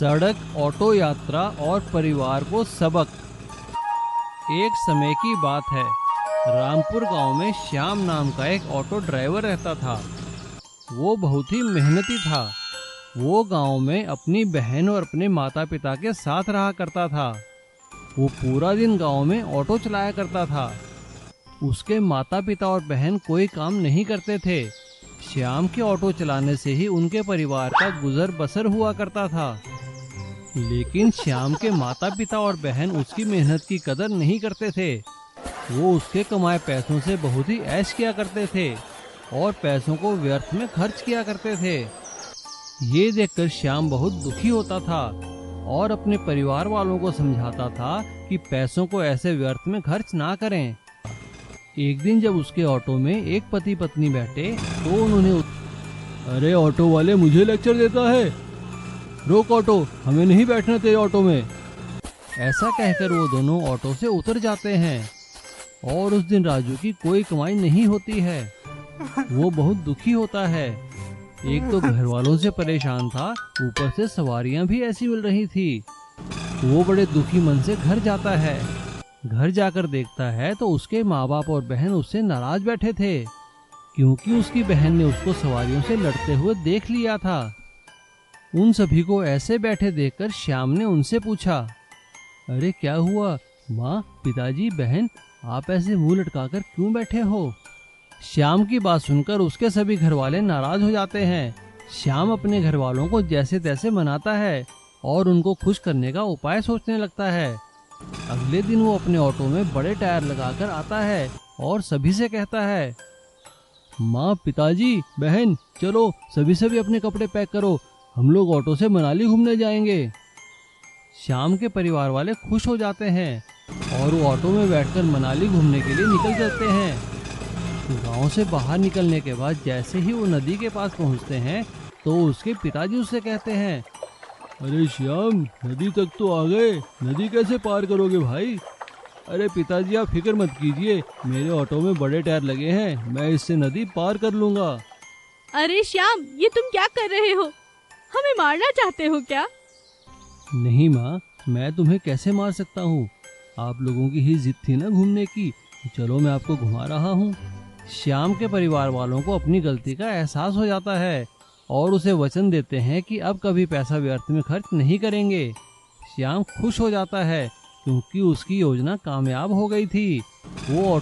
सड़क, ऑटो यात्रा और परिवार को सबक। एक समय की बात है, रामपुर गांव में श्याम नाम का एक ऑटो ड्राइवर रहता था। वो बहुत ही मेहनती था। वो गांव में अपनी बहन और अपने माता पिता के साथ रहा करता था। वो पूरा दिन गांव में ऑटो चलाया करता था। उसके माता पिता और बहन कोई काम नहीं करते थे। श्याम के ऑटो चलाने से ही उनके परिवार का गुजर बसर हुआ करता था। लेकिन श्याम के माता पिता और बहन उसकी मेहनत की कदर नहीं करते थे। वो उसके कमाए पैसों से बहुत ही ऐश किया करते थे और पैसों को व्यर्थ में खर्च किया करते थे। ये देखकर श्याम बहुत दुखी होता था और अपने परिवार वालों को समझाता था कि पैसों को ऐसे व्यर्थ में खर्च ना करें। एक दिन जब उसके ऑटो में एक पति पत्नी बैठे तो उन्होंने अरे ऑटो वाले, मुझे लेक्चर देता है, रोक ऑटो, हमें नहीं बैठना तेरे ऑटो में। ऐसा कहकर वो दोनों ऑटो से उतर जाते हैं और उस दिन राजू की कोई कमाई नहीं होती है। वो बहुत दुखी होता है। एक तो घर वालों से परेशान था, ऊपर से सवारियां भी ऐसी मिल रही थी। वो बड़े दुखी मन से घर जाता है। घर जाकर देखता है तो उसके माँ बाप और बहन उससे नाराज बैठे थे, क्योंकि उसकी बहन ने उसको सवारियों से लड़ते हुए देख लिया था। उन सभी को ऐसे बैठे देखकर श्याम ने उनसे पूछा, अरे क्या हुआ माँ, पिताजी, बहन, आप ऐसे मुंह लटकाकर क्यों बैठे हो? श्याम की बात सुनकर उसके सभी घर वाले नाराज हो जाते हैं। श्याम अपने घर वालों को जैसे तैसे मनाता है और उनको खुश करने का उपाय सोचने लगता है। अगले दिन वो अपने ऑटो में बड़े टायर लगाकर आता है और सभी से कहता है, माँ, पिताजी, बहन, चलो सभी अपने कपड़े पैक करो, हम लोग ऑटो से मनाली घूमने जाएंगे। श्याम के परिवार वाले खुश हो जाते हैं और वो ऑटो में बैठकर मनाली घूमने के लिए निकल जाते हैं। गांव से बाहर निकलने के बाद जैसे ही वो नदी के पास पहुंचते हैं तो उसके पिताजी उससे कहते हैं, अरे श्याम, नदी तक तो आ गए, नदी कैसे पार करोगे भाई? अरे पिताजी, आप फिक्र मत कीजिए, मेरे ऑटो में बड़े टायर लगे हैं, मैं इससे नदी पार कर लूंगा। अरे श्याम, ये तुम क्या कर रहे हो? हमें मारना चाहते हो क्या? नहीं माँ, मैं तुम्हें कैसे मार सकता हूँ? आप लोगों की ही जिद थी ना घूमने की, चलो मैं आपको घुमा रहा हूँ। श्याम के परिवार वालों को अपनी गलती का एहसास हो जाता है और उसे वचन देते हैं कि अब कभी पैसा व्यर्थ में खर्च नहीं करेंगे। श्याम खुश हो जाता है क्योंकि उसकी योजना कामयाब हो गई थी। वो